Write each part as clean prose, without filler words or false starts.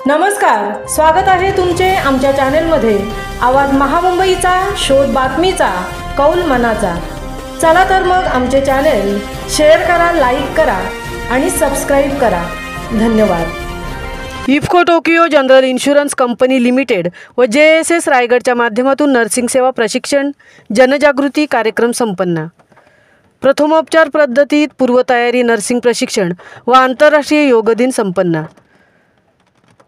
नमस्कार, स्वागत आहे तुमचे आमच्या चॅनलमध्ये। आवाज महामुंबईचा, शोध बातमीचा, कौल मनाचा। चला तर मग आमचे चॅनल शेअर करा, लाईक करा आणि सबस्क्राइब करा। धन्यवाद। IFFCO Tokyo general insurance company limited व JSS रायगडच्या माध्यमातून नर्सिंग सेवा प्रशिक्षण जनजागृती कार्यक्रम संपन्न। प्रथमोपचार पद्धतीत पूर्वतयारी नर्सिंग प्रशिक्षण व आंतरराष्ट्रीय योग दिन संपन्न।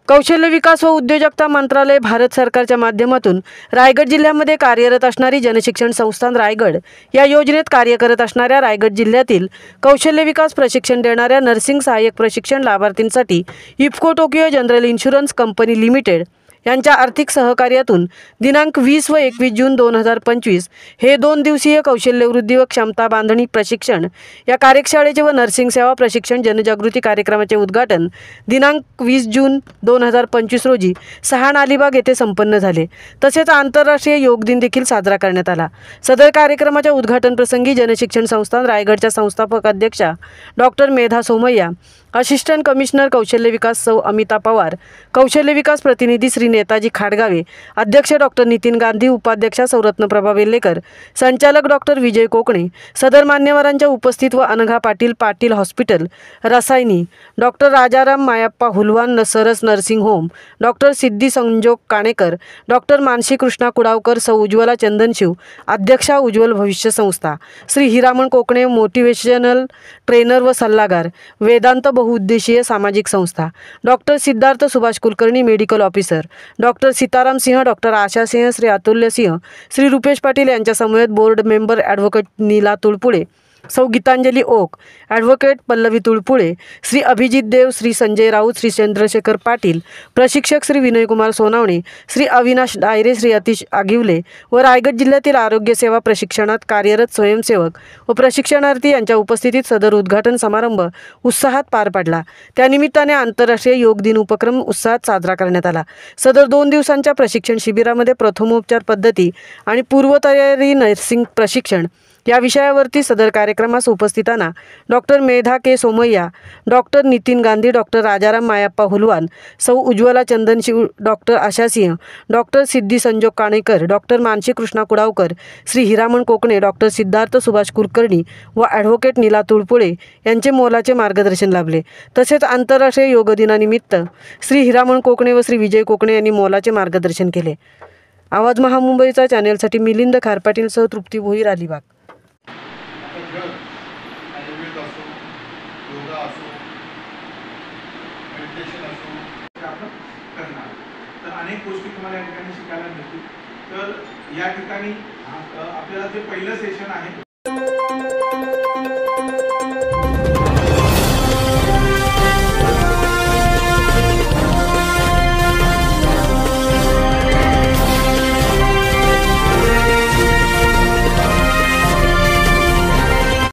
कौशल्य विकास व उद्योजकता मंत्रालय भारत सरकारच्या माध्यमातून रायगड जिल्ह्यामध्ये कार्यरत असणारी जनशिक्षण संस्थान रायगड या योजनेत कार्य करत असणाऱ्या रायगड जिल्ह्यातील कौशल्य विकास प्रशिक्षण देणाऱ्या नर्सिंग सहाय्यक प्रशिक्षण लाभार्थींसाठी IFFCO Tokyo general insurance company limited यांच्या आर्थिक सहकार्यातून दिनांक 20 व 21 जून 2025 हे 2 दिवसीय कौशल्यवृद्धी व क्षमता बांधणी प्रशिक्षण या कार्यशाळेचे व नर्सिंग सेवा प्रशिक्षण जनजागृती कार्यक्रमाचे उद्घाटन दिनांक 20 जून 2025 रोजी सहाण अलिबाग येथे संपन्न झाले। तसेच आंतरराष्ट्रीय योग दिन देखील साजरा करण्यात आला। सदर कार्यक्रमाच्या उद्घाटन प्रसंगी जनशिक्षण संस्थान रायगडच्या संस्थापक अध्यक्षा doctor Medha Somaiya, assistant commissioner कौशल्य विकास सौ अमिता पवार, कौशल्य विकास प्रतिनिधी श्री नेताजी खाडगावे, अध्यक्ष डॉक्टर नितीन गांधी, उपाध्यक्षा सौ रत्नप्रभा वेल्लेकर, संचालक डॉक्टर विजय कोकणे सदर मान्यवरांच्या उपस्थित व अनघा पाटील, पाटील हॉस्पिटल रसायनी, डॉक्टर राजाराम मायाप्पा हुलवान सरस नर्सिंग होम, डॉक्टर सिद्धी संजोग काणेकर, डॉक्टर मानसी कृष्णा कुडावकर, सौ उज्ज्वला चंदनशिव, अध्यक्षा उज्ज्वल भविष्य संस्था, श्री हिरामण कोकणे मोटिवेशनल ट्रेनर व सल्लागार, वेदांत बहुउद्देशीय सामाजिक संस्था, doctor Siddharth Subhash Kulkarni medical officer, doctor Sitaram Singh, doctor Asha Singh, Shri Atulya Singh, Shri Rupesh Patil यांच्या समवेत board member advocate Neela Tulpule, सौ गीतांजली ओक, ॲडव्होकेट पल्लवी तुळपुळे, श्री अभिजित देव, श्री संजय राऊत, श्री चंद्रशेखर पाटील, प्रशिक्षक श्री विनयकुमार सोनावणे, श्री अविनाश डायरे, श्री अतिश आगिवले व रायगड जिल्ह्यातील आरोग्य सेवा प्रशिक्षणात कार्यरत स्वयंसेवक व प्रशिक्षणार्थी यांच्या उपस्थितीत सदर उद्घाटन समारंभ उत्साहात पार पडला। त्यानिमित्ताने आंतरराष्ट्रीय योग दिन उपक्रम उत्साहात साजरा करण्यात आला। सदर 2 दिवसांच्या प्रशिक्षण शिबिरामध्ये प्रथमोपचार पद्धती आणि पूर्वतयारी नर्सिंग प्रशिक्षण या विषयावरती सदर कार्यक्रमास उपस्थितांना डॉक्टर मेधा के सोमय्या, डॉक्टर नितीन गांधी, डॉक्टर राजाराम मायाप्पा हुलवान, सौ उज्ज्वला चंदनशिव, डॉक्टर आशा सिंह, डॉक्टर सिद्धी संजोग काणेकर, डॉक्टर मानसी कृष्णा कुडावकर, श्री हिरामण कोकणे, डॉक्टर सिद्धार्थ सुभाष कुलकर्णी व ॲडव्होकेट नीला तुळपुळे यांचे मोलाचे मार्गदर्शन लाभले। तसेच आंतरराष्ट्रीय योग दिनानिमित्त श्री हिरामण कोकणे व श्री विजय कोकणे यांनी मोलाचे मार्गदर्शन केले। आवाज महामुंबईचा चॅनेलसाठी मिलिंद खारपाटीलसह तृप्ती भोईर, अलिबाग। आयुर्वेद असो, योगा असो, मेडिटेशन असो, आपण करणार तर अनेक गोष्टी तुम्हाला या ठिकाणी शिकायला मिळतील। तर या ठिकाणी आपल्याला जे पहिलं सेशन आहे